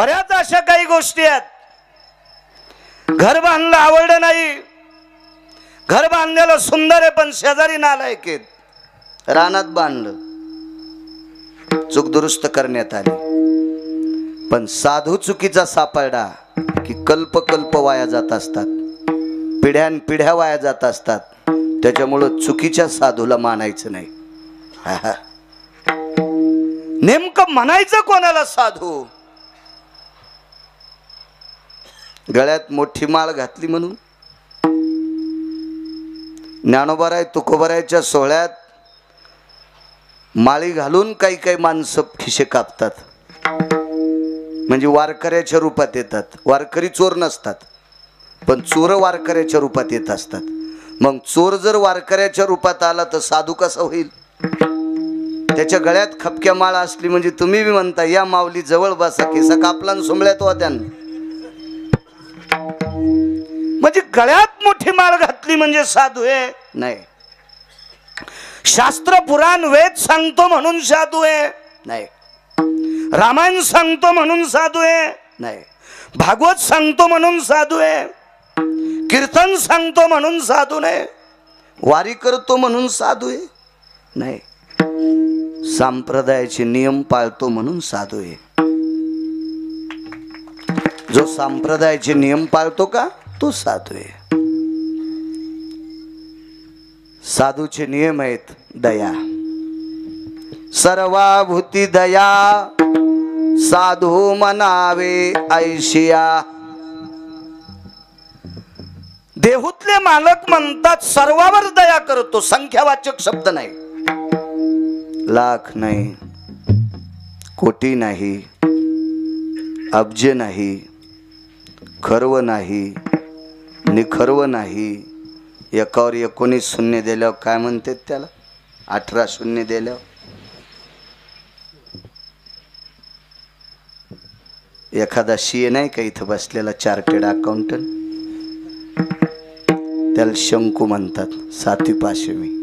बऱ्याच अशा काही गोष्टी आहेत. घर बांधलं आवडलं नाही, घर बांधलेलं सुंदर आहे पण शेजारी नालायक आहेत. रानात बांधलं, चूक दुरुस्त करण्यात आली, पण साधू चुकीचा सापडला की कल्प कल्प वाया जात असतात, पिढ्यान पिढ्या वाया जात असतात. त्याच्यामुळं चुकीच्या साधूला मानायचं नाही. नेमकं म्हणायचं कोणाला साधू? गळ्यात मोठी माळ घातली म्हणून. ज्ञानोबाराय तुकोबारायच्या सोहळ्यात माळी घालून काही काही माणसं खिशे कापतात, म्हणजे वारकऱ्याच्या रूपात येतात. वारकरी चोर नसतात, पण चोर वारकऱ्याच्या रूपात येत असतात. मग चोर जर वारकऱ्याच्या रूपात आला तर साधू कसा होईल? त्याच्या गळ्यात खपक्या माळा असली म्हणजे तुम्ही बी म्हणता या माऊली जवळ बसा, केसा कापला आणि सोमळ्यात होत्या. म्हणजे गळ्यात मोठी माळ घातली म्हणजे साधू आहे? नाही. शास्त्र पुराण वेद सांगतो म्हणून साधू आहे? नाही. रामायण सांगतो म्हणून साधू आहे? नाही. भागवत सांगतो म्हणून साधू आहे? कीर्तन सांगतो म्हणून साधू नाही. वारी करतो म्हणून साधू आहे? नाही. संप्रदायाचे नियम पाळतो म्हणून साधू आहे. जो संप्रदायाचे नियम पाळतो का तो साधू आहे. साधूचे नियम आहेत दया, सर्वाभूती दया, साधू म्हणावे ऐशिया. देहूतले मालक म्हणतात सर्वावर दया करतो, संख्यावाचक शब्द नाही. लाख नाही, कोटी नाही, अब्ज नाही, खर्व नाही, निखर्व नाही. एकावर 19 शून्य दिल्यावर काय म्हणतात त्याला? 18 शून्य दिल्यावर एखादा सीए नाही का इथं बसलेला चार्टेड अकाउंटंट, त्याला शंकू म्हणतात. 7वी पाचवी.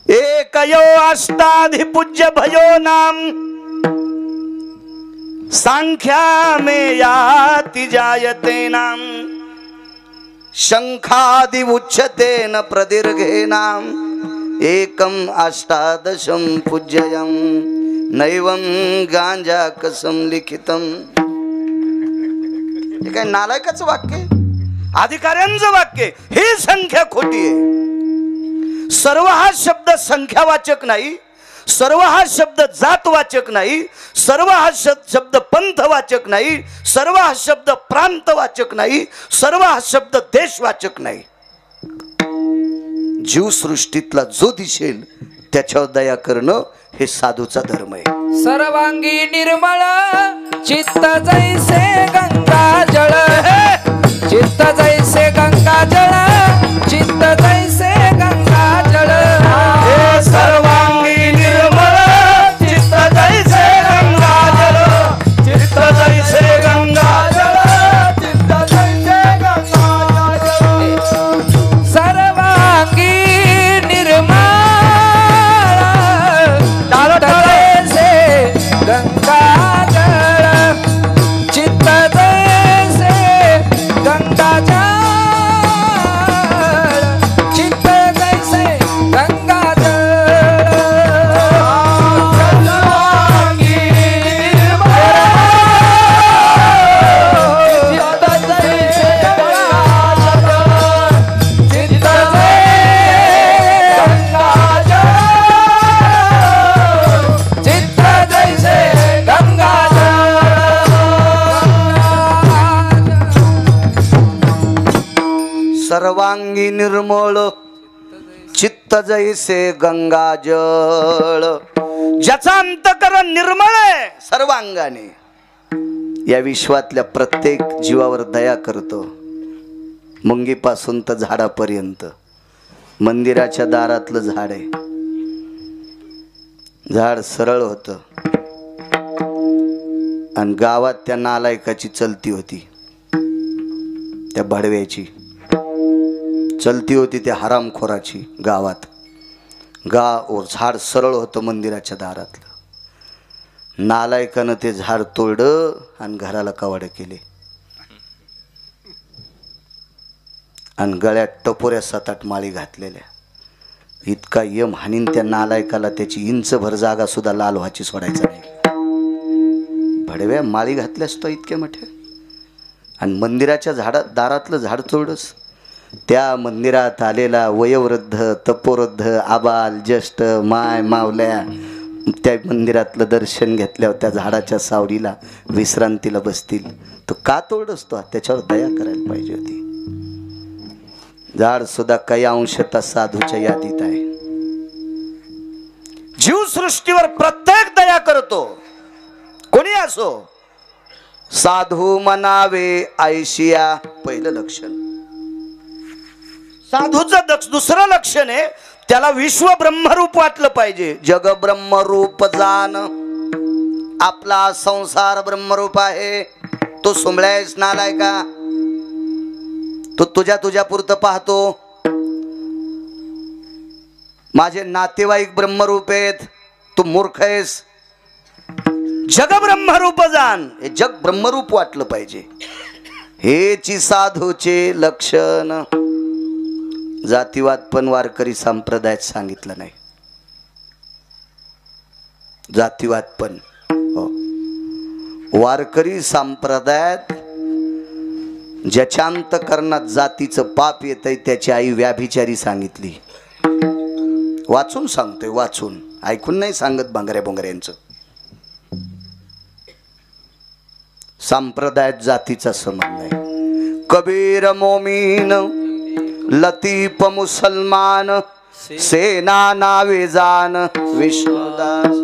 एकयो अष्टाधिपूज्य भयो नाम सांख्या में याति जायते नाम शंखादि उच्यते न प्रदीर्घे नाम एकम अष्टादशम पूज्ययम नैवम गांजा कसम लिखितम. हे काय नालायकाचं वाक्य, अधिकाऱ्यांचं वाक्य. ही संख्या खोटी आहे. सर्व हा शब्द संख्यावाचक नाही, सर्व हा शब्द जातवाचक नाही, सर्व हा शब्द पंथवाचक नाही, सर्व हा शब्द प्रांतवाचक नाही, सर्व हा शब्द देशवाचक नाही. जीवसृष्टीतला जो दिसेल त्याच्यावर दया करणं हे साधूचा धर्म आहे. सर्वांगी निर्मळ चित्त जैसे गंगा जळ, चित्त जैसे गंगा जळ, चित्त जैसे गंगा जळ. सर्वांगी निर्मळ चित्त जैसे गंगा जळ, चित्त जैसे गंगा जळ, चित्त जैसे गंगा जळ. सर्वांगी निर्मळ गंगा जळ, चित्त जैसे गंगा जळ, चित्त जैसे गंगा जळ. सर्वांगी निर्मळ चित्त जैसे गंगा जळ. ज्याचा अंतःकरण निर्मळ आहे सर्वांगाने, या विश्वातल्या प्रत्येक जीवावर दया करतो. मुंगीपासून तर झाडापर्यंत. मंदिराच्या दारातलं झाड आहे, झाड सरळ होतं आणि गावात त्या नालायकाची चलती होती, त्या भडव्याची चलती होती, त्या हरामखोराची. गावात झाड सरळ होतं मंदिराच्या दारातलं. नालायकानं ते झाड तोडलं आणि घराला कवाडं केले आणि गळ्यात टपोऱ्या 7-8 माळी घातलेल्या. इतका यम हानीन त्या नालायकाला त्याची इंचभर जागा सुद्धा लाल व्हायची सोडायचा नाही. भडव्या माळी घातल्यास तो इतक्या मोठ्या आणि मंदिराच्या दारातलं झाड तोडस. त्या मंदिरात आलेला वयोवृद्ध तपोवृद्ध आबाल ज्येष्ठ माय मावल्या त्या मंदिरातलं दर्शन घेतल्यावर त्या झाडाच्या सावलीला विश्रांतीला बसतील. तो का तोडस तो? त्याच्यावर दया करायला पाहिजे होती. झाड सुद्धा काही अंशतः साधूच्या यादीत आहे. जीवसृष्टीवर प्रत्येक दया करतो, कोणी असो. साधू म्हणावे ऐशिया पहिलं लक्षण. साधूचं दुसरं लक्षण आहे त्याला विश्व ब्रह्मरूप वाटलं पाहिजे. जग ब्रह्मरूप जाण. आपला संसार ब्रह्मरूप आहे. तो सुंबळ्यास नालाय का? तो तुझ्या पुरतं पाहतो. माझे नातेवाईक ब्रह्मरूप आहेत, तू मूर्ख आहेस. जग ब्रह्मरूप जाण. हे जग ब्रह्मरूप वाटलं पाहिजे. हेची साधूचे लक्षण. जातीवाद पण वारकरी संप्रदायात सांगितलं नाही. जातीवाद पण वारकरी संप्रदायात ज्याच्या अंतकरणात जातीचं पाप येतंय त्याची आई व्याभिचारी सांगितली. वाचून सांगतोय, वाचून, ऐकून नाही सांगत भांगऱ्या बोंगऱ्यांचं. संप्रदायात जातीचा संबंध नाही. कबीर मोमीन लतीफ मुसलमान सेना नावे जान विष्णुदास.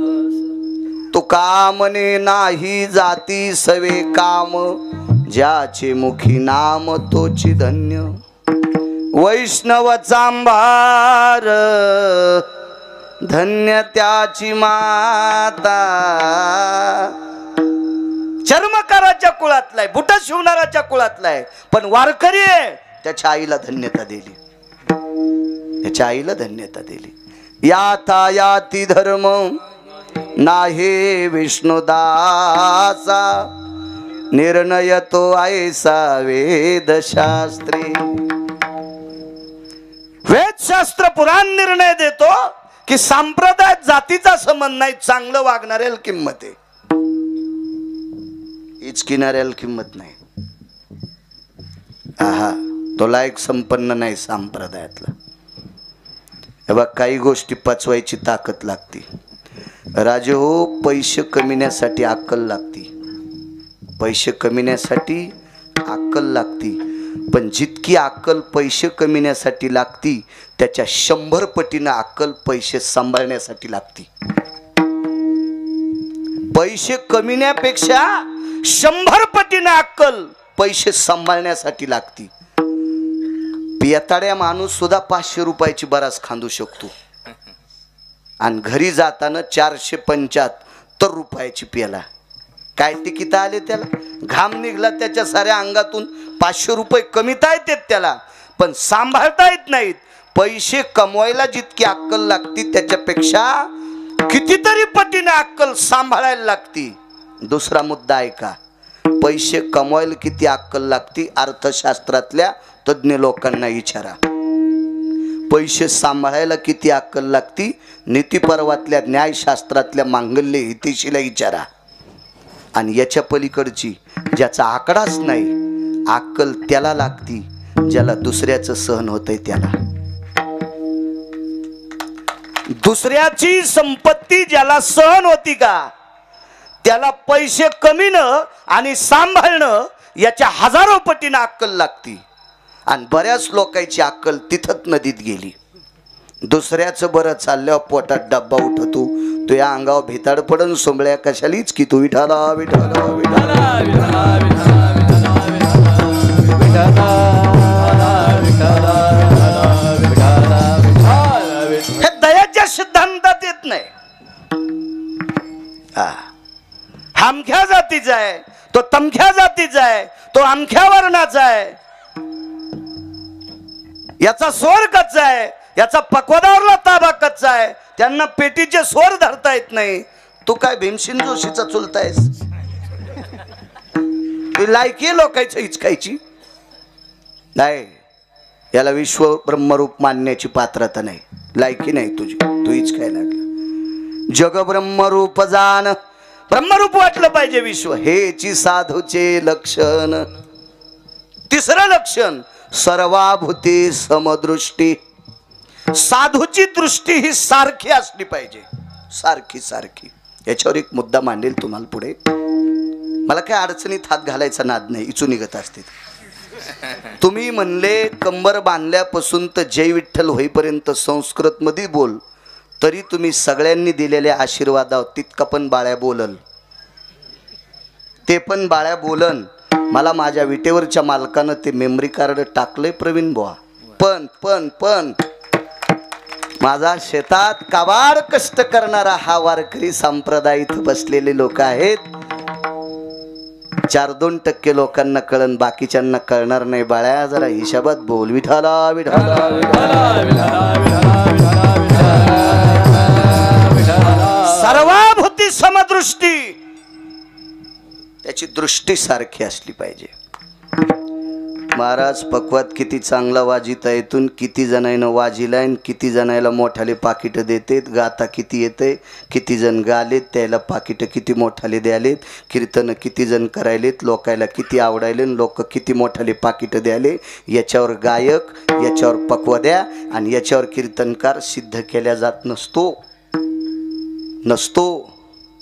तुका म्हणे नाही जाती सवे काम ज्याचे मुखी नाम तोची धन्य. वैष्णव चांभार धन्य त्याची माता. चर्मकाराच्या कुळातलाय, बुट शिवणाराच्या कुळातलाय, पण वारकरी आहे. त्याच्या आईला धन्यता दिली. त्याच्या आईला धन्यता दिली. याता याती धर्म नाहे विष्णुदासा. निर्णय तो ऐसा वेदशास्त्री. वेदशास्त्र पुराण निर्णय देतो की संप्रदायात जातीचा संबंध नाही. चांगलं वागणाऱ्याला किंमत आहे, इचकिणाऱ्याला किंमत नाही. आहा, तो लायक संपन्न नाही संप्रदायातला. हे बघ, काही गोष्टी पचवायची ताकद लागते. राजे हो, पैसे कमिण्यासाठी अक्कल लागती. पैसे कमिण्यासाठी अक्कल लागती. पण जितकी अक्कल पैसे कमिण्यासाठी लागती त्याच्या 100 पटीनं अक्कल पैसे सांभाळण्यासाठी लागती. पैसे कमिण्यापेक्षा 100 पटीनं अक्कल पैसे सांभाळण्यासाठी लागती. पियताड्या माणूस सुद्धा 500 रुपयाची बराच खांदू शकतो आणि घरी जाताना 475 रुपयाची प्याला. काय तिकीट आले त्याला? घाम निघला त्याच्या साऱ्या अंगातून. 500 रुपये कमीता येतात त्याला, पण सांभाळता येत नाहीत. पैसे कमवायला जितकी अक्कल लागती त्याच्यापेक्षा कितीतरी पटीने अक्कल सांभाळायला लागती. दुसरा मुद्दा आहे का? पैसे कमवायला किती अक्कल लागती अर्थशास्त्रातल्या तज्ञ लोकांना विचारा. पैसे सांभाळायला किती अक्कल लागती नीतिपर्वातल्या न्यायशास्त्रातल्या मांगल्य हितेशीला विचारा. आणि याच्या पलीकडची ज्याचा आकडाच नाही अक्कल त्याला लागती ज्याला दुसऱ्याचं सहन होतंय त्याला. दुसऱ्याची संपत्ती ज्याला सहन होती का त्याला पैसे कमीनं आणि सांभाळणं याच्या हजारो पटीनं अक्कल लागती. आणि बऱ्याच लोकांची अक्कल तिथंच नदीत गेली. दुसऱ्याचं बरं चालल्यावर पोटात डब्बा उठतो, तो या अंगावर भिताड पडून सोंबळ्या कशालीच की तू विठाला विठाला विठाला हे दयाच्या सिद्धांतात येत नाही. अमख्या जातीचा आहे, तो तमख्या जातीचा आहे, तो अमख्या वर्णाचा आहे. याचा स्वर कच्चा आहे, याचा पक्वादावरला ताबा कच्चा आहे. त्यांना पेटीचे स्वर धरता येत नाही. तू काय भीमसेन जोशीचा चुलतायस? ती लायकी लोकांची हिचकायची नाही. याला विश्व ब्रह्मरूप मानण्याची पात्रता नाही, लायकी नाही तुझी, तू हिचकाय लागला. जग ब्रह्मरूप जाण, ब्रह्मरूप वाटलं पाहिजे विश्व, हेची साधूचे लक्षण. तिसरं लक्षण सर्वाभूती समदृष्टी. साधूची दृष्टी ही सारखी असली पाहिजे, सारखी सारखी. याच्यावर एक मुद्दा मांडेल तुम्हाला पुढे. मला काय अडचणीत हात घालायचा नाद नाही, इचू निघत असते. तुम्ही म्हणले कंबर बांधल्यापासून तर जय विठ्ठल होईपर्यंत संस्कृत मध्ये बोल, तरी तुम्ही सगळ्यांनी दिलेल्या आशीर्वादावर तितका पण बाळ्या बोलल, ते पण बाळ्या बोलन. मला माझ्या विटेवरच्या मालकानं ते मेमरी कार्ड टाकलंय प्रवीण बुवा. पण पण पण माझा शेतात काबाड कष्ट करणारा हा वारकरी संप्रदाय इथं बसलेले लोक आहेत. 4-2% लोकांना कळन, बाकीच्यांना कळणार नाही. बाळ्या जरा हिशाबात बोल. विठाला विठाला सर्वाभूती समदृष्टी, त्याची दृष्टी सारखी असली पाहिजे. महाराज पक्वात किती चांगला वाजिता येतून किती जणांना वाजिलाय, किती जणांना मोठाले पाकिट देतेत. गाता किती येते, किती जण गालेत, त्याला पाकिट किती मोठाले द्यालेत. कीर्तन किती जण करायलेत, लोकायला किती आवडायले, लोक किती मोठाले पाकिट द्याले. याच्यावर गायक, याच्यावर पक्वद्या आणि याच्यावर कीर्तनकार सिद्ध केल्या जात नसतो.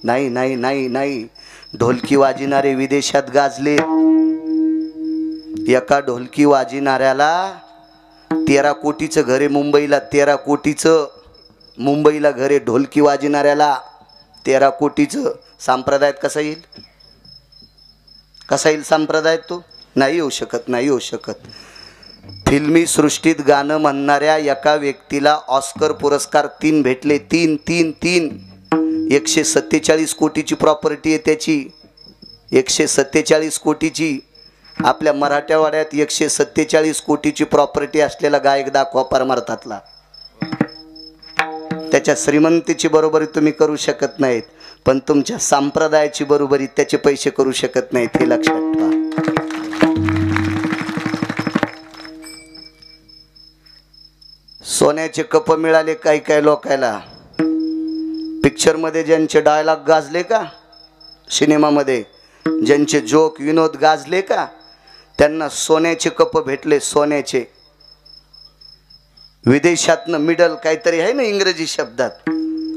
नाही नाही नाही नाही. ढोलकी वाजिणारे विदेशात गाजले. एका ढोलकी वाजिणाऱ्याला 13 कोटीचं घरे मुंबईला, 13 कोटीचं मुंबईला घरे. ढोलकी वाजिणाऱ्याला 13 कोटीचं. संप्रदायात कसा येईल, कसा येईल संप्रदायात? तो नाही येऊ शकत, नाही येऊ शकत. फिल्मी सृष्टीत गाणं म्हणणाऱ्या एका व्यक्तीला ऑस्कर पुरस्कार 3 भेटले. 3 147 कोटीची प्रॉपर्टी आहे त्याची, 147 कोटीची. आपल्या मराठवाड्यात 147 कोटीची प्रॉपर्टी असलेला गायक दाखवा परमार्थातला. त्याच्या श्रीमंतीची बरोबरी तुम्ही करू शकत नाहीत, पण तुमच्या संप्रदायाची बरोबरी त्याचे पैसे करू शकत नाहीत, हे लक्षात ठेवा. सोन्याचे कप मिळाले काही काही लोकायला. पिक्चरमध्ये ज्यांचे डायलॉग गाजले का, सिनेमामध्ये ज्यांचे जोक विनोद गाजले का, त्यांना सोन्याचे कप भेटले. सोन्याचे. विदेशातनं मिडल काहीतरी आहे ना इंग्रजी शब्दात,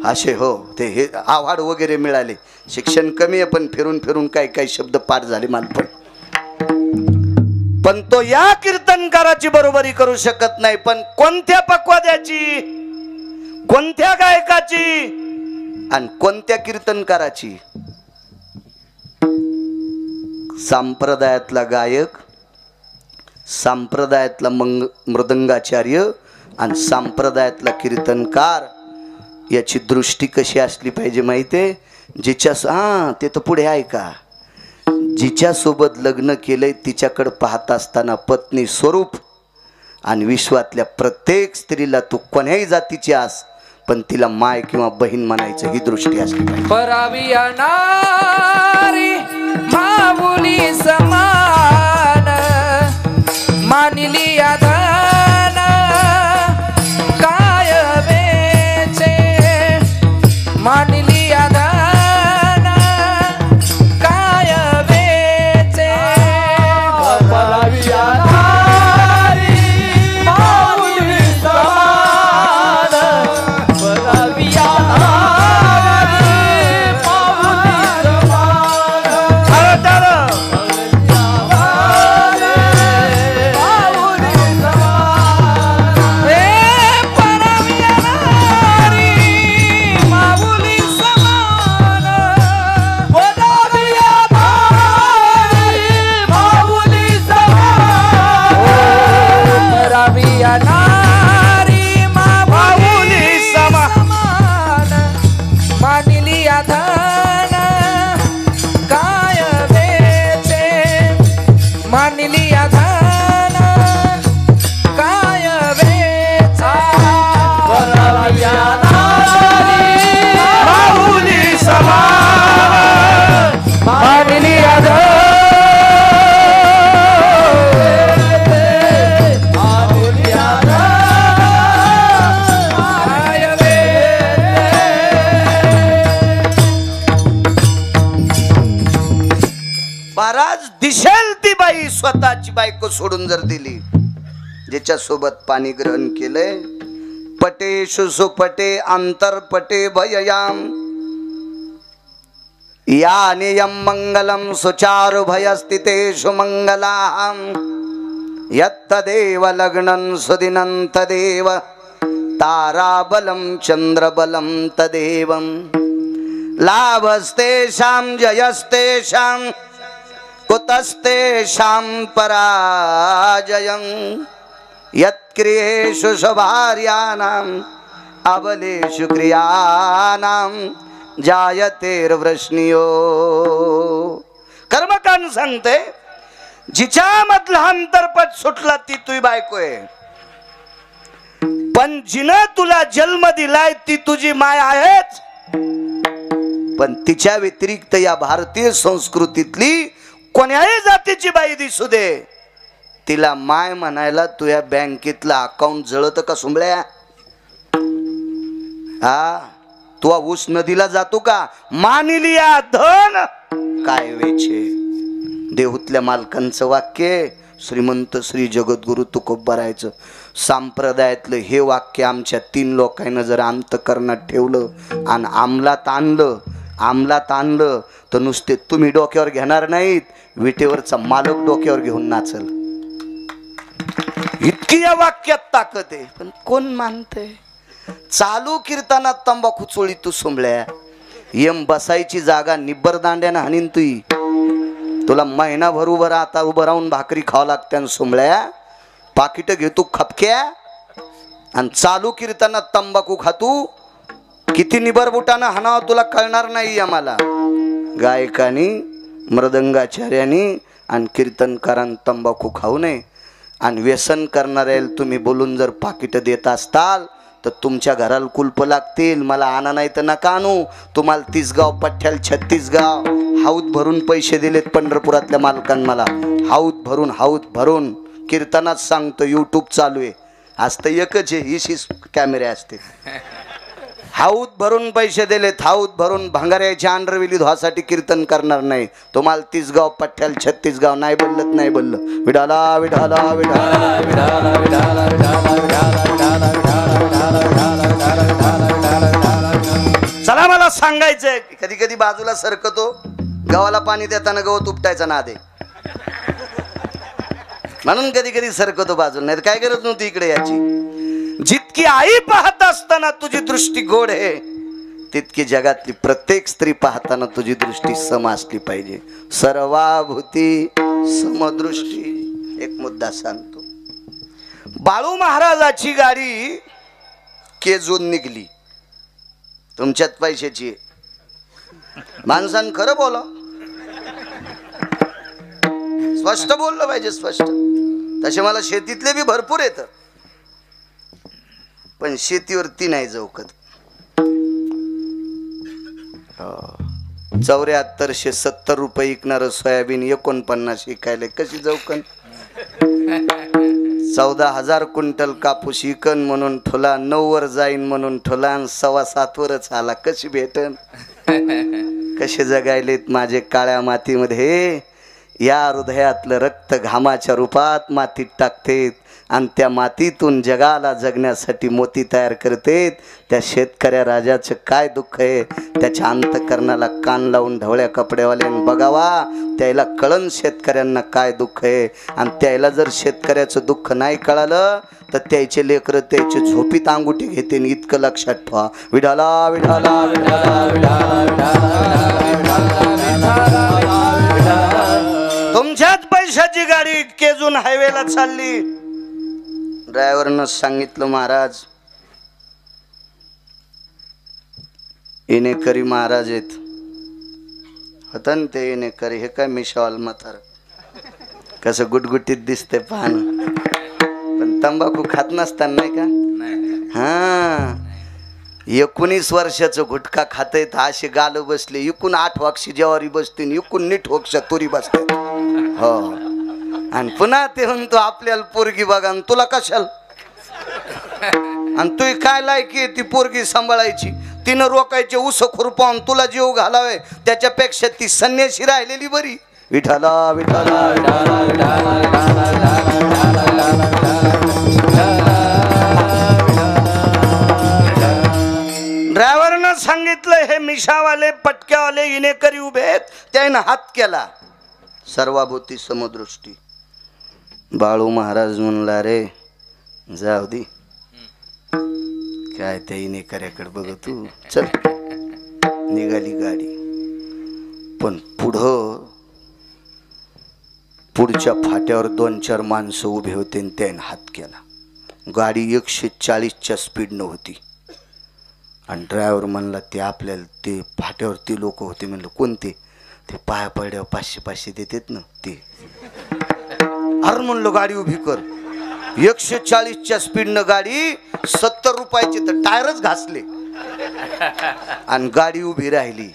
असे हो ते हे अवॉर्ड वगैरे मिळाले. शिक्षण कमी आहे पण फिरून फिरून काही काही शब्द पाठ झाले मालपण. पण तो या कीर्तनकाराची बरोबरी करू शकत नाही. पण कोणत्या पक्वाद्याची, कोणत्या गायकाची आणि कोणत्या कीर्तनकाराची? संप्रदायातला गायक, संप्रदायातला मृदंगाचार्य आणि संप्रदायातला कीर्तनकार, याची दृष्टी कशी असली पाहिजे माहिती आहे? ते तर पुढे आहे का, जिच्यासोबत लग्न केलंय तिच्याकडे पाहत असताना पत्नी स्वरूप आणि विश्वातल्या प्रत्येक स्त्रीला तू कोण्याही जातीची आस पण तिला माय किंवा बहीण म्हणायचं, ही दृष्टी असली पाहिजे. परावी नारी माऊली समान मानिली आधान काय वेचे, मानिली आधान काय वेचे. परावी नारी माऊली समान, परावी नारी माऊली समान. महाराज दिसेल ती बाई स्वतःची बायको सोडून जर दिली, ज्याच्या सोबत पाणी ग्रहण केलंय, पटेषु सुपटे अंतरपटे भययाम या नियम मंगलम सुचारु भयस्थितेषु मंगलाम यत्तदेव लग्नं सुदिनं तदेव ताराबलं चंद्रबलं तदेवं लाभस्तेषां जयस्तेषां कुतस्तेषां पराजयं यत्क्रियेषु शुभार्याणाम् अबलेषु क्रियाणां जायतेर्वृष्णियो. कर्मकांड सांगते, जिच्यामधला अंतरपट सुटला ती तुझी बायको आहे, पण जिनं तुला जन्म दिलाय ती तुझी माय आहेच. पण तिच्या व्यतिरिक्त या भारतीय संस्कृतीतली कोण्याही जातीची बाई दिसू दे, तिला माय म्हणायला तुझ्या बँकेतला अकाउंट जळत का सुंबळ्या? हा, तू ऊस नदीला जातो का? मानिलिया धन काय वेचे. देहूतल्या मालकांचं वाक्य, श्रीमंत श्री जगद्गुरु तुकोबारायचं संप्रदायातलं हे वाक्य आमच्या 3 लोकांना जर अंतकरणात ठेवलं आणि अंमलात आणलं तर नुसते तुम्ही डोक्यावर घेणार नाहीत, विटेवरचा मालक डोक्यावर घेऊन नाचल. इतकी या वाक्यात ताकद आहे. पण कोण मानते? चालू कीर्तनात तंबाखू चोळी तू सुंबळ्या, यम बसायची जागा निब्बर दांड्यानं हाणीन तुई. तुला महिनाभर उभं राहून भाकरी खावं लागते सुंबळ्या. पाकिट घेतो खपक्या आणि चालू कीर्तनात तंबाखू खातू. किती निबर बुटानं हाणावं तुला कळणार नाही. आम्हाला गायकानी, मृदंगाचार्यानी आणि कीर्तनकारांनी तंबाखू खाऊ नये. आणि व्यसन करणाऱ्या तुम्ही बोलून जर पाकिट देत असताल तर तुमच्या घराला कुलप लागतील. मला आणा नाही तर नका आणू. तुम्हाला 30 गाव पठ्ठ्याला 36 गाव हाऊत भरून पैसे दिलेत पंढरपुरातल्या मालकांना. मला हाऊत भरून कीर्तनात सांगतो. यूट्यूब चालू आहे, आज तर एकच आहे, ही कॅमेरे असते. हाऊत भरून पैसे दिलेत, हाऊत भरून भांगाऱ्याच्या अंडरविली धुवासाठी कीर्तन करणार नाही. तुम्हाला 30 गाव पठ्ठ्याला 36 गाव नाही बोललं. विडाला विडाला विडाला विडाला विडाला चला, मला सांगायचंय, कधी कधी बाजूला सरकतो. गव्हाला पाणी देताना गवत उपटायचा नाद आहे म्हणून कधी कधी सरकतो बाजूला, नाही काय गरज नव्हती इकडे याची. जितकी आई पाहत असताना तुझी दृष्टी गोड आहे, तितकी जगातली प्रत्येक स्त्री पाहताना तुझी दृष्टी सम असली पाहिजे. सर्वाभूती समदृष्टी. एक मुद्दा सांगतो. बाळू महाराजाची गाडी केजून निघली, तुमच्यात पैशाची. माणसानं खरं बोला, स्पष्ट बोललं पाहिजे, स्पष्ट. तसे मला शेतीतले बी भरपूर येत, पण शेतीवरती नाही जवकत. 7470 रुपये विकणार सोयाबीन 49 विकायले कशी जवकन. 14,000 क्विंटल कापूस इकन म्हणून ठोला, 9 वर जाईन म्हणून ठोला आणि 7.25 वरच आला. कशी भेटन? कसे जगायलेत माझे काळ्या मातीमध्ये. या हृदयातलं रक्त घामाच्या रूपात मातीत टाकतेत आणि त्या मातीतून जगाला जगण्यासाठी मोती तयार करतेत. त्या शेतकऱ्या राजाचं काय दुःख आहे, त्याच्या अंतकरणाला कान लावून ढवळ्या कपड्यावाल्यानं बघावा. त्याला कळण शेतकऱ्यांना काय दुःख आहे. आणि त्याला जर शेतकऱ्याचं दुःख नाही कळालं तर त्याचे लेकरं त्याचे झोपीत अंगुठी घेते. इतकं लक्षात ठेवा. विठाला विठाला विठाला विठाला. तुमच्याच पैशाची गाडी केजून हायवेला चालली. ड्रायव्हरनं सांगितलं, महाराज येणेकरी महाराज आहेत. होता ना ते येणेकरी. हे काय मिशावाल म्हातार कसं गुटगुटीत दिसते पाहणं, पण तंबाखू खात नसताना नाही का. हा, 19 वर्षाचं गुटखा खाते तर असे गाल बसले. इकून 8 वाक्षी ज्वारी बसते, इकून नीट वक्ष तुरी बसते. हो, आणि पुन्हा ते म्हणतो आपल्याला पोरगी बघा तुला कशाल. आणि तू काय लायकी आहे ती पोरगी सांभाळायची. तिनं रोकायचे उस खुरपावून तुला जीव घालावे, त्याच्यापेक्षा ती संन्याशी राहिलेली बरी. विठला विठला ड्रायव्हरनं सांगितलं हे मिशावाले पटक्यावाले इनेकरी उभे आहेत. त्यानं हात केला. सर्वाभूती समदृष्टी. बाळू महाराज म्हणला रे जाऊ दे काय त्या इनेकऱ्याकडे बघ तू चल. निघाली गाडी. पण पुढच्या फाट्यावर 2-4 माणसं उभे होते आणि त्याने हात केला. गाडी 140च्या स्पीडनं होती. आणि ड्रायव्हर म्हणला ते आपल्याला ते फाट्यावर ते लोक होते. म्हणलं कोणते? ते पाया पड्यावर 500 देतात ना ते. अरे म्हणलं गाडी उभी कर. 140च्या स्पीडनं गाडी 70 रुपयाचे तर टायरच घासले आणि गाडी उभी राहिली.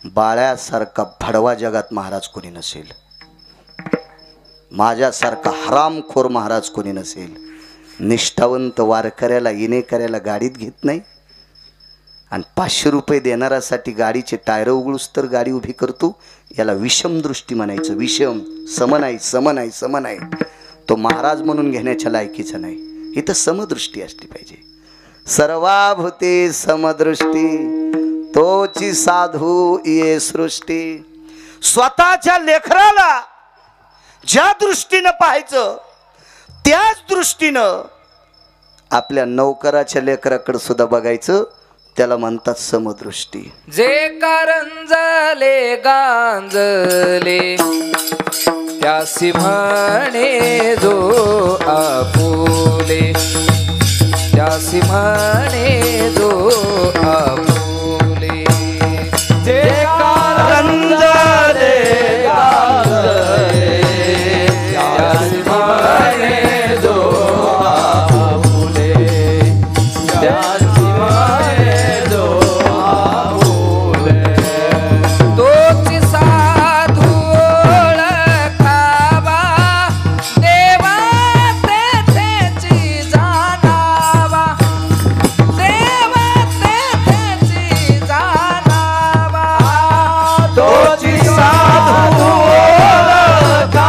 बाळ्यासारखा भडवा जगात महाराज कोणी नसेल. माझ्यासारखा हरामखोर महाराज कोणी नसेल. निष्ठावंत वारकऱ्याला इनेकऱ्याला गाडीत घेत नाही आणि 500 रुपये देणाऱ्यासाठी गाडीचे टायर उघडूस तर गाडी उभी करतो. याला विषम दृष्टी म्हणायचं. विषम सम नाही. तो महाराज म्हणून घेण्याच्या लायकीचा नाही. इथं समदृष्टी असली पाहिजे. सर्वाभूते समदृष्टी तोची साधू ये सृष्टी. स्वतःच्या लेकराला ज्या दृष्टीनं पाहायचं त्याच दृष्टीनं आपल्या नौकराच्या लेकराकडे सुद्धा बघायचं. त्याला म्हणतात समदृष्टी. जे कारंजले गांजले त्यासी म्हणे जो आपुले. त्यासी म्हणे जो आपुले. जे कारंजले गांजले त्यासी म्हणे जो आपुले. त्यासी म्हणे जो आपुले. तोची साधू ओळखावा देवा तेथेची जाणावा. देवा तेथेची जाणावा. तोची साधू ओळखावा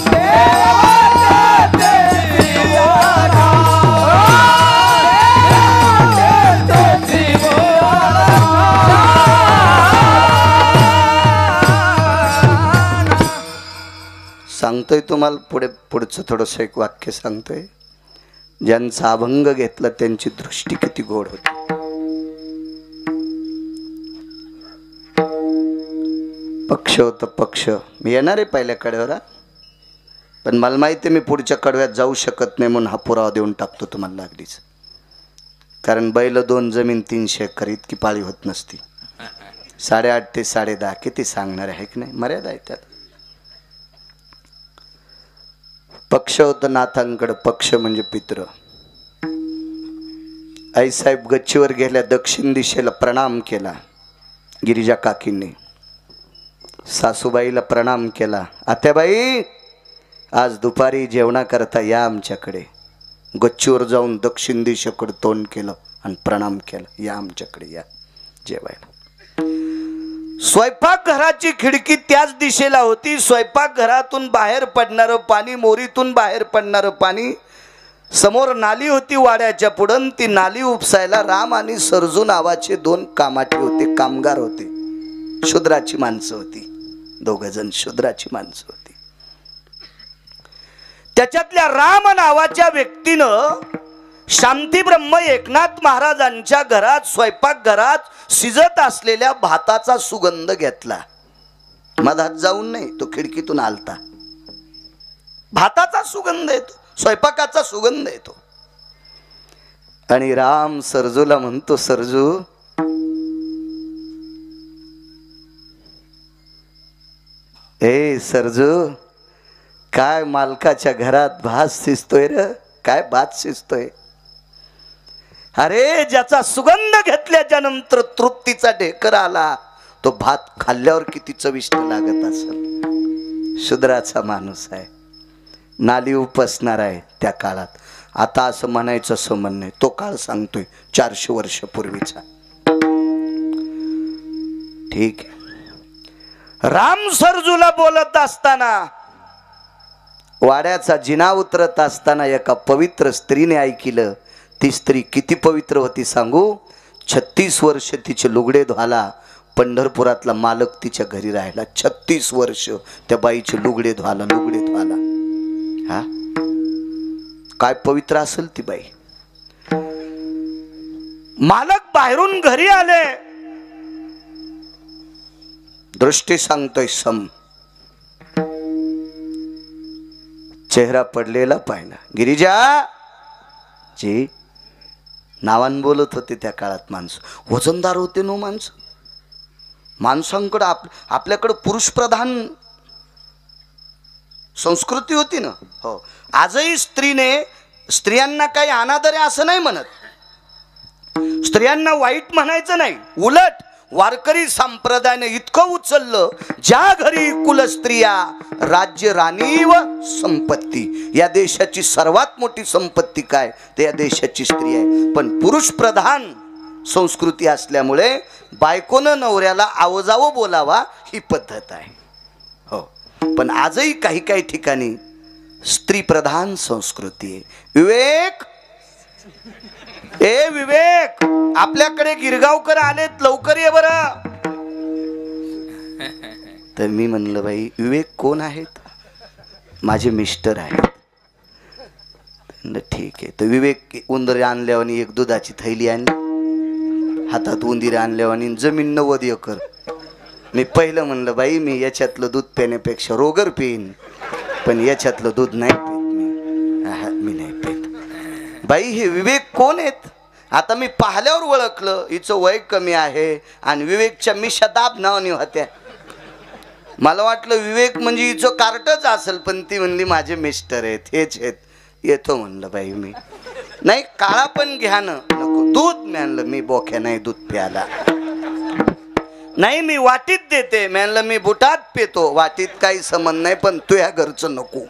देवा तेथेची जाणावा. तेथेची सांगतोय तुम्हाला पुढचं थोडंसं एक वाक्य सांगतोय. ज्यांचा अभंग घेतला त्यांची दृष्टी किती गोड होती. पक्ष होत पक्ष. मी येणार आहे पहिल्या कडव्याला पण मला माहिती आहे मी पुढच्या कडव्यात जाऊ शकत नाही म्हणून हा पुरावा देऊन टाकतो तुम्हाला लागलीच. कारण बैल 2 जमीन 300 एकर इतकी पाळी होत नसती. 8.5 ते 10.5 किती सांगणार आहे की नाही. मर्यादा आहे त्यात. पक्ष होत नाथांकडे. पक्ष म्हणजे पित्र. आईसाहेब गच्चीवर गेल्या. दक्षिण दिशेला प्रणाम केला गिरिजा काकींनी. सासूबाईला प्रणाम केला. आत्याबाई आज दुपारी जेवणा करता या आमच्याकडे. गच्चीवर जाऊन दक्षिण दिशेकडे तोंड केलं आणि प्रणाम केला. या आमच्याकडे या जेवायला. स्वयंपाक घराची खिडकी त्याच दिशेला होती. स्वयंपाक घरातून बाहेर पडणारं पाणी, मोरीतून बाहेर पडणारं पाणी. समोर नाली होती वाड्याच्या पुढं. ती नाली उपसायला राम आणि सरजू नावाचे 2 कामाठी होते, कामगार होते. शूद्राची माणसं होती. 2 जण शूद्राची माणसं होती. त्याच्यातल्या राम नावाच्या व्यक्तीनं शांती ब्रह्म एकनाथ महाराजांच्या घरात स्वयंपाक घरात शिजत असलेल्या भाताचा सुगंध घेतला. मधात जाऊन नाही, तो खिडकीतून आलता. भाताचा सुगंध येतो, स्वयंपाकाचा सुगंध येतो. आणि राम सरजूला म्हणतो, सरजू ए सरजू काय मालकाच्या घरात भात शिजतोय र, काय भात शिजतोय. अरे ज्याचा सुगंध घेतल्याच्या नंतर तृप्तीचा ढेकर आला तो भात खाल्ल्यावर किती चविष्ट लागत असेल. शूद्राचा माणूस आहे, नाली उपसणार आहे त्या काळात. आता असं म्हणायचं असं म्हणणं आहे, तो काळ सांगतोय 400 वर्षापूर्वीचा. ठीक आहे. राम सरजूला बोलत असताना वाड्याचा जिना उतरत असताना एका पवित्र स्त्रीने ऐकिलं. ती स्त्री किती पवित्र होती सांगू. 36 वर्ष तिचे लुगडे धुवाला पंढरपुरातला मालक तिच्या घरी राहिला. 36 वर्ष त्या बाईचे लुगडे धुवाला. हा काय पवित्र असेल ती बाई. मालक बाहेरून घरी आले. दृष्टी सांगतोय सम. चेहरा पडलेला पाहिला. गिरिजा जी नावान बोलत होते त्या काळात माणसं. वजनदार होते नो माणसं. माणसांकडं आपल्याकडं पुरुष प्रधान संस्कृती होती ना. हो आजही स्त्रियांना काही अनादर आहे असं नाही म्हणत. स्त्रियांना वाईट म्हणायचं नाही. उलट वारकरी संप्रदायाने इतकं उचललं. ज्या घरी कुलस्त्रिया राज्य राणी व संपत्ती. या देशाची सर्वात मोठी संपत्ती काय ते या देशाची स्त्री आहे. पण पुरुष प्रधान संस्कृती असल्यामुळे बायकोनं नवऱ्याला आवजावं बोलावा ही पद्धत आहे. हो पण आजही काही काही ठिकाणी स्त्री प्रधान संस्कृती आहे. विवेक विवेक आपल्याकडे गिरगावकर आलेत लवकर ये बरं. तर मी म्हणलं बाई विवेक कोण आहेत. माझे मिस्टर आहेत. ठीक आहे. तर विवेक उंदर आणल्यावर एक दुधाची थैली आणली. हातात उंदीर आणल्यावर जमीन 90 एकर. मी पहिलं म्हणलं बाई मी याच्यातलं दूध पिण्यापेक्षा रोगर पिईन पण याच्यातलं दूध नाही पित मी नाही पित. बाई हे विवेक कोण आहेत. आता मी पाहिल्यावर ओळखलं हिचं वय कमी आहे आणि विवेकच्या मिशा दाब नावाने होत्या. मला वाटलं विवेक म्हणजे हिचं कार्टच असेल पण ती म्हणली माझे मिस्टर आहेत हेच आहेत. येतो म्हणलं बाई मी. नाही काळा पण घ्या ना नको. दूध म्हणलं मी बोक्या नाही दूध प्यायला. नाही मी वाटीत देते म्हणलं मी बुटात पितो. वाटीत काही संबंध नाही पण तू या घरचं नको.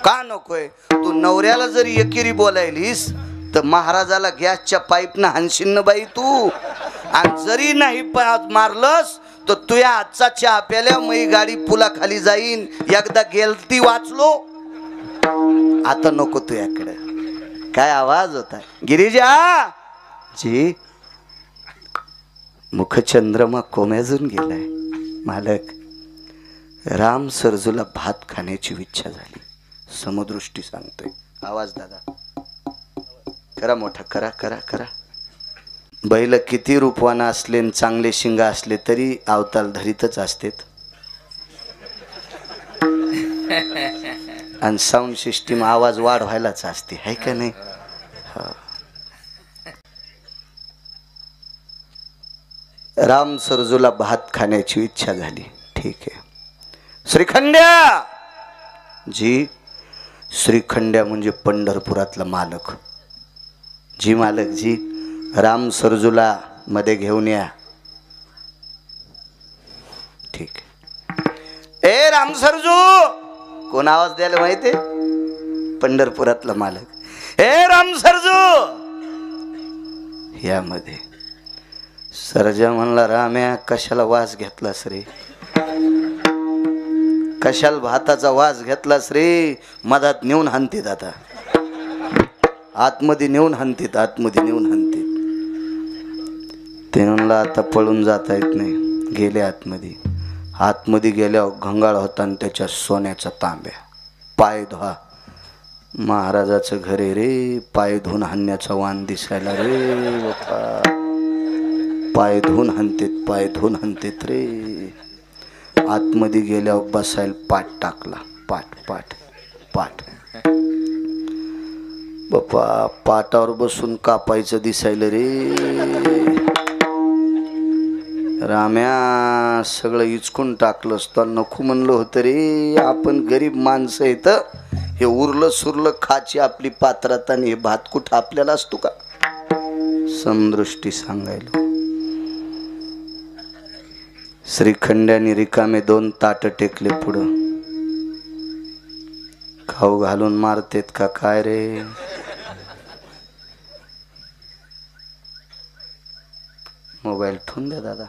का नकोय. तू नवऱ्याला जरी एकेरी बोलायलीस तर महाराजाला गॅसच्या पाईपनं हाणशील ना बाई तू. आणि जरी नाही मारलंस तर तुया आजचा चहा प्याल्या मी गाडी पुलाखाली जाईन. एकदा गेलती वाचलो आता नको तुझ्याकडे. काय आवाज होता. गिरिजा जी मुखचंद्रमा कोमेजून गेलाय. मालक राम सरजूला भात खाण्याची इच्छा झाली. समदृष्टी सांगतोय. आवाज दादा करा मोठा करा करा करा. बैल किती रूपवान असले चांगले शिंगा असले तरी अवताल धरीतच असतेत. आणि साऊंड सिस्टीम आवाज वाढवायलाच असते आहे का नाही. राम सरजूला भात खाण्याची इच्छा झाली. ठीक आहे. श्रीखंड्या जी श्रीखंड्या म्हणजे पंढरपुरातला मालक. जी मालक जी राम सरजूला मध्ये घेऊन या. ठीक आहे. ए राम सरजू कोण आवाज द्यायला माहिती. पंढरपुरातला मालक. ए राम सरजू यामध्ये सरजा म्हणला राम्या कशाला वास घेतलास रे. कशाला भाताचा वास घेतलास रे. मधात नेऊन हाणतीत. आता आतमध्ये नेऊन हाणतीत. आतमध्ये नेऊन हाणतीत. ते म्हणला आता पळून जाता येत नाही. गेले आतमध्ये. आतमध्ये गेल्यावर घंगाळ होता आणि त्याच्या सोन्याचा तांब्या. पाय धुवा. महाराजाचं घर आहे रे. पाय धुवून हाणण्याचा वाण दिसायला रे बापा. पाय धुवून हाणतेत. पाय धुवून हाणतेत रे. आतमध्ये गेल्यावर बसायला पाठ टाकला. पाठ पाठ पाठ बापा. पाटावर बसून कापायचं दिसायला रे. राम्या सगळं इचकून टाकलं असतं. नको म्हणलं होतं रे. आपण गरीब माणसं येत. हे उरलं सुरलं खाची आपली पात्रात आणि हे भात कुठं आपल्याला असतो का. समदृष्टी सांगायला. श्रीखंड्याने रिकामे 2 ताट टेकले पुढं. खाऊ घालून मारतेत का काय रे. मोबाईल ठेवून द्या दादा.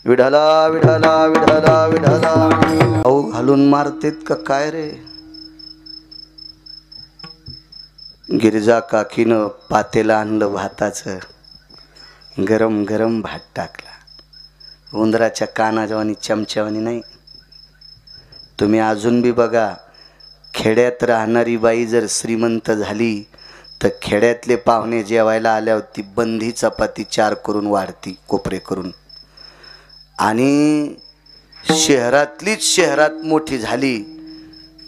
विढला विढला विढला विढला. अहो घालून मारतेत का काय रे. गिरिजा काकीनं पातेला आणलं भाताचं. गरम गरम भात टाकला. उंदराच्या कानाजवानी चमच्यावानी नाही. तुम्ही अजून बी बघा, खेड्यात राहणारी बाई जर श्रीमंत झाली तर खेड्यातले पाहुणे जेवायला आल्यावर ती बंधी चपाती 4 करून वाढती कोपरे करून. आणि शहरातलीच शहरात मोठी झाली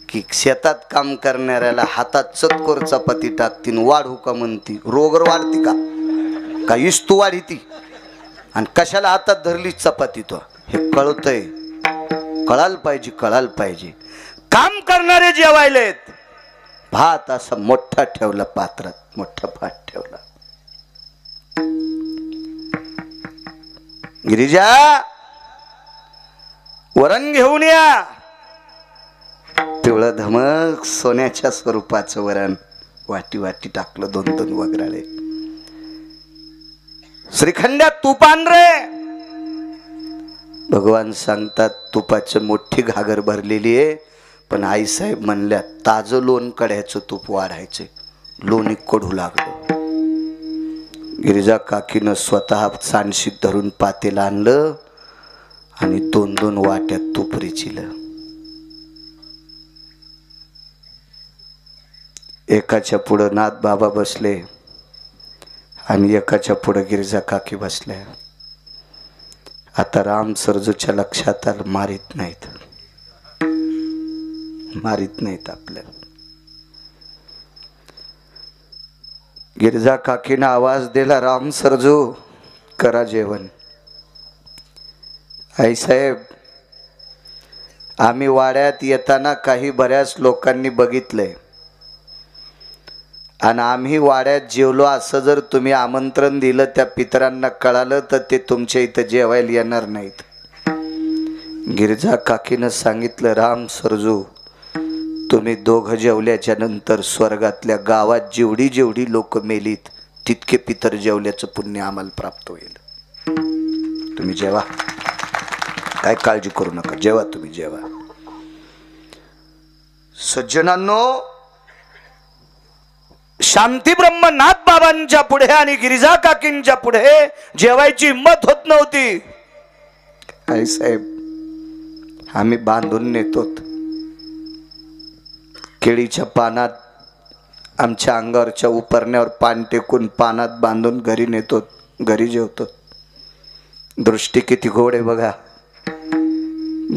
की शेतात काम करणाऱ्याला हातात चतकोर चपाती टाकतीन. वाढू का म्हणती. रोगर वाढती का इस्तू वाढी ती. आणि कशाला हातात धरली चपाती. तो हे कळतंय. कळायला पाहिजे, कळायला पाहिजे. काम करणारे जेवायलेत. भात असा मोठा ठेवला पात्रात. मोठा भात ठेवला. गिरिजा वरण घेऊन या. पिवळं धमक सोन्याच्या स्वरूपाचं वरण वाटी वाटी टाकलं. 2-2 वगराळे. श्रीखंड्यात तूप आण रे. भगवान सांगतात तुपाची मोठी घागर भरलेली आहे. पण आईसाहेब म्हणल्या ताजं लोण कड्याचं तूप वाढायचं. लोणी कडू लागलं. गिरिजा काकीनं स्वतः सांडशीत धरून पातेला आणलं आणि 2-2 वाट्यात तूप रिचिलं. एकाच्या पुढं नाथ बाबा बसले आणि एकाच्या पुढं गिरिजा काकी बसल्या. आता राम सरजूच्या लक्षात आलं मारित नाहीत. मारित नाहीत आपल्याला. गिरिजा काकीनं आवाज दिला, राम सरजू करा जेवण. आई साहेब आम्ही वाड्यात येताना काही बऱ्याच लोकांनी बघितलंय आणि आम्ही वाड्यात जेवलो असं जर तुम्ही आमंत्रण दिलं त्या पितरांना कळालं तर ते तुमच्या इथं जेवायला येणार नाहीत. गिरिजा काकीनं सांगितलं, राम सरजू तुम्ही दोघं जेवल्याच्या नंतर स्वर्गातल्या गावात जेवढी जेवढी लोक मेलीत तितके पितर जेवल्याचं पुण्य आम्हाला प्राप्त होईल. तुम्ही जेवा, काय काळजी करू नका. जेवा, तुम्ही जेवा. सज्जनांनो, शांती ब्रह्मनाथ बाबांच्या पुढे आणि गिरिजा काकींच्या पुढे जेवायची हिंमत होत नव्हती. आई साहेब आम्ही बांधून नेतो. केळीच्या पानात आमच्या अंगावरच्या उपरण्यावर पान टेकून पानात बांधून घरी नेतो. घरी जेवतो. दृष्टी किती गोड आहे बघा.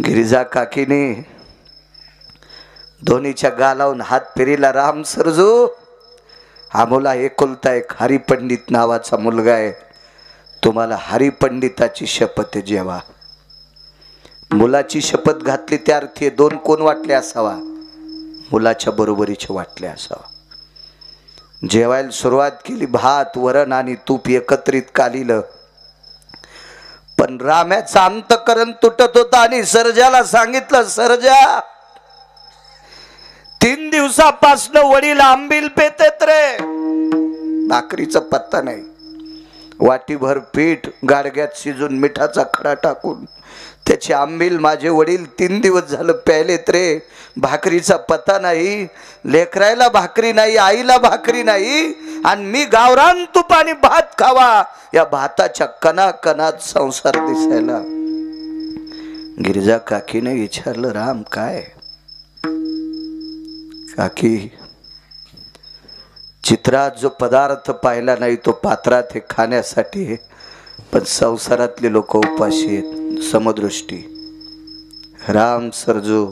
गिरिजा काकीने दोन्हीच्या गालावून हात फिरीला, राम सरजू आम्हाला एकुलता एक हरिपंडित नावाचा मुलगा आहे. तुम्हाला हरिपंडिताची शपथ जेवा. मुलाची शपथ घातली त्या अर्थी 2 कोण वाटले असावा. मुलाच्या बरोबरीचे वाटले असावा. जेवायला सुरुवात केली. भात वरण आणि तूप एकत्रित कालिलं. पण राम्याचं अंतकरण तुटत होता आणि सर्जाला सांगितलं, सर्जा 3 दिवसापासून वडील आंबील पेतेत रे. भाकरीचा पत्ता नाही. वाटीभर पीठ गाडग्यात शिजून मिठाचा खडा टाकून त्याची आंबील माझे वडील 3 दिवस झालं प्यायलेत रे. भाकरीचा पत्ता नाही. लेकरायला भाकरी नाही, आईला भाकरी नाही. आणि मी गावरान तूप आणि भात खावा या भाताच्या कणाकणात संसार दिसायला. गिरिजा काकीने विचारलं, राम काय. काकी चित्रात जो पदार्थ पाहिला नाही तो पात्रात हे खाण्यासाठी आहे. पण संसारातले लोक उपाशी आहेत. समदृष्टी. राम सरजू,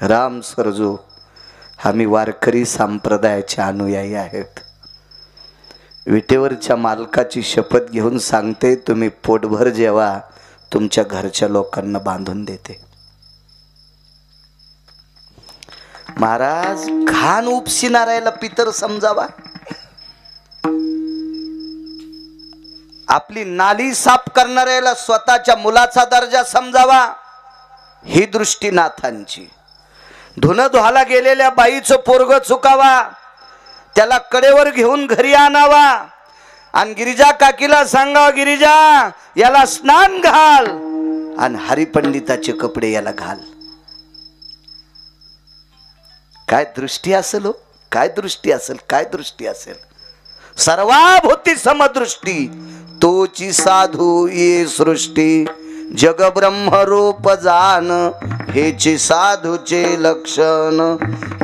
राम सरजू आम्ही वारकरी संप्रदायाचे अनुयायी आहेत. विटेवरच्या मालकाची शपथ घेऊन सांगते, तुम्ही पोटभर जेवा, तुमच्या घरच्या लोकांना बांधून देते. महाराज घाण उपशिणाऱ्याला पितर समजावा. आपली नाली साफ करणाऱ्याला स्वतःच्या मुलाचा दर्जा समजावा. ही दृष्टी नाथांची. धुणं धुवायला गेलेल्या बाईचं पोरग चुकावा, त्याला कडेवर घेऊन घरी आणावा आणि गिरिजा काकीला सांगावा, गिरिजा याला स्नान घाल. आणि हरिपंडिताचे कपडे याला घाल. काय दृष्टी असेल हो, काय दृष्टी असेल, काय दृष्टी असेल. सर्वाभूती समदृष्टी तोची साधू ये सृष्टी. जग ब्रह्म रूप जान हेचे साधूचे लक्षण.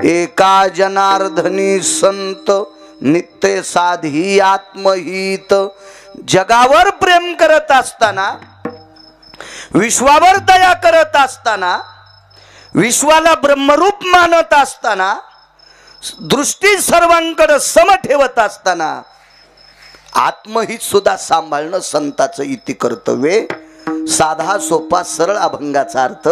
एका जनार्दनी संत नित्य साधी आत्महित. जगावर प्रेम करत असताना, विश्वावर दया करत असताना, विश्वाला ब्रह्मरूप मानत असताना, दृष्टी सर्वांकडे सम ठेवत असताना आत्महित सुद्धा सांभाळणं संताचं इति कर्तव्य. साधा सोपा सरळ अभंगाचा अर्थ